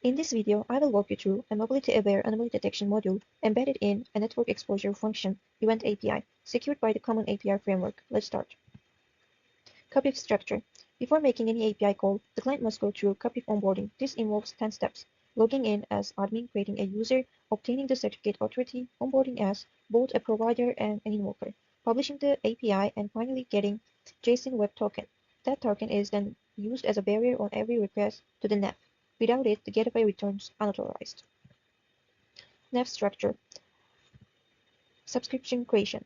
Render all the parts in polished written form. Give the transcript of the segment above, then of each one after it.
In this video, I will walk you through a mobility-aware anomaly detection module embedded in a network exposure function event API, secured by the common API framework. Let's start. COPIF structure. Before making any API call, the client must go through COPIF onboarding. This involves 10 steps: logging in as admin, creating a user, obtaining the certificate authority, onboarding as both a provider and an invoker, publishing the API, and finally getting JSON Web Token. That token is then used as a barrier on every request to the NEF. Without it, the gateway returns unauthorized. NEF structure. Subscription creation.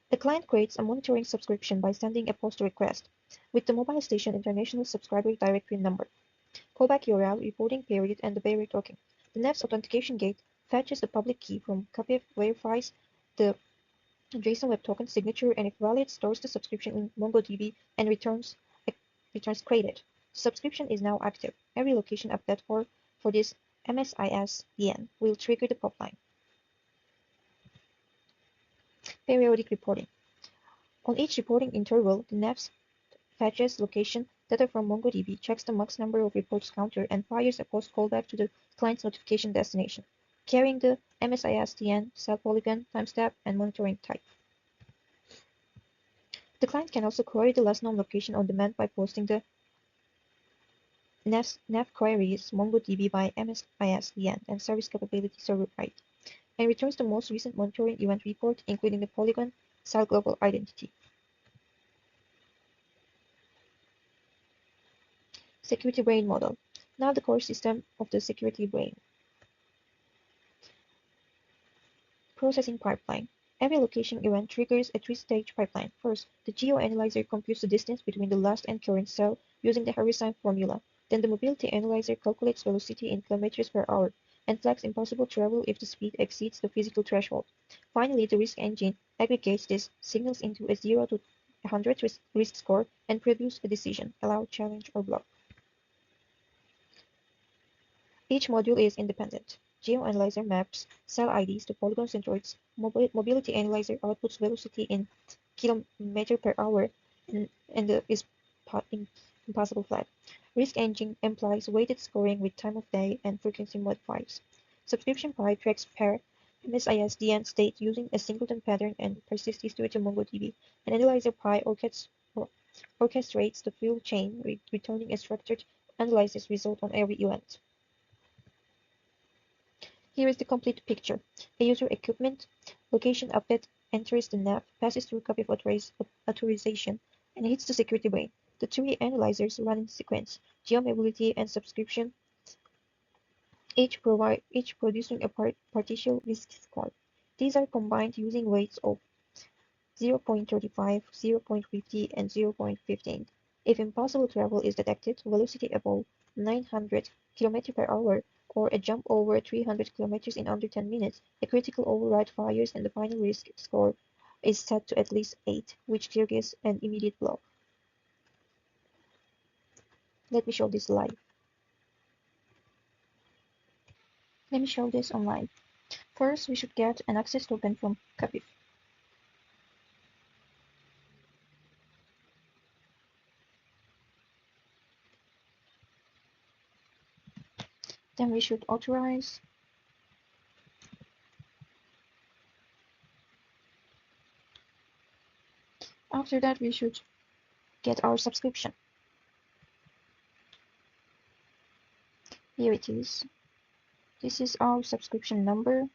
The client creates a monitoring subscription by sending a POST request with the Mobile Station International Subscriber Directory number, callback URL, reporting period, and the barrier token. The NEF's authentication gate fetches the public key from COPIF, verifies the JSON Web Token signature, and if valid, stores the subscription in MongoDB and returns created. Subscription is now active. Every location update for this MSIS-DN will trigger the pop line. Periodic reporting. On each reporting interval, the NEF fetches location data from MongoDB, checks the max number of reports counter, and fires a post callback to the client's notification destination, carrying the MSIS-DN, cell polygon, timestamp, and monitoring type. The client can also query the last known location on demand by posting the NEF queries MongoDB by MSIS-DN and service capability server ID, and returns the most recent monitoring event report, including the polygon cell global identity. Security brain model. Now the core system of the security brain. Processing pipeline. Every location event triggers a three-stage pipeline. First, the geo-analyzer computes the distance between the last and current cell using the Harris-Sign formula. Then the mobility analyzer calculates velocity in kilometers per hour and flags impossible travel if the speed exceeds the physical threshold. Finally, the risk engine aggregates these signals into a 0 to 100 risk score and produces a decision: allow, challenge, or block. Each module is independent. GeoAnalyzer maps cell IDs to polygon centroids. Mobility Analyzer outputs velocity in km per hour and is impossible flag. Risk engine implies weighted scoring with time of day and frequency modifiers. Subscription pi tracks per MSIS-DN state using a singleton pattern and persists history to MongoDB. An analyzer pi orchestrates the full chain, returning a structured analysis result on every event. Here is the complete picture. A user equipment location update enters the NEF, passes through COPIF authorization, and hits the security brain. The three analyzers run in sequence: geomobility and subscription, each producing a partial risk score. These are combined using weights of 0.35, 0.50, and 0.15. If impossible travel is detected, velocity above 900 km per hour, or a jump over 300 km in under 10 minutes, a critical override fires and the final risk score is set to at least 8, which triggers an immediate block. Let me show this live. Let me show this online. First, we should get an access token from COPIF. Then we should authorize. After that, we should get our subscription. Here it is. This is our subscription number.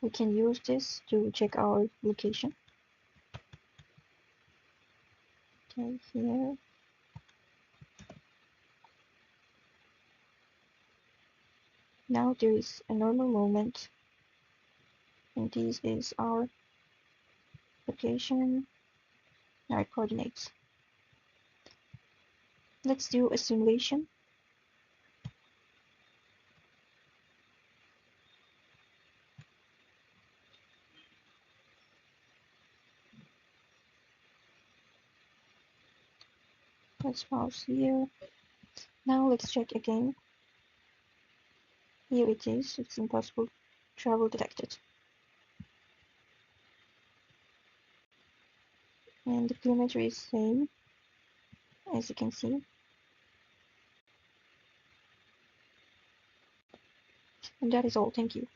We can use this to check our location. Okay, here. Now there is a normal moment, and this is our location, our coordinates. Let's do a simulation. Let's pause here. Now let's check again. Here it is. It's impossible travel detected. And the kilometer is same, as you can see. And that is all. Thank you.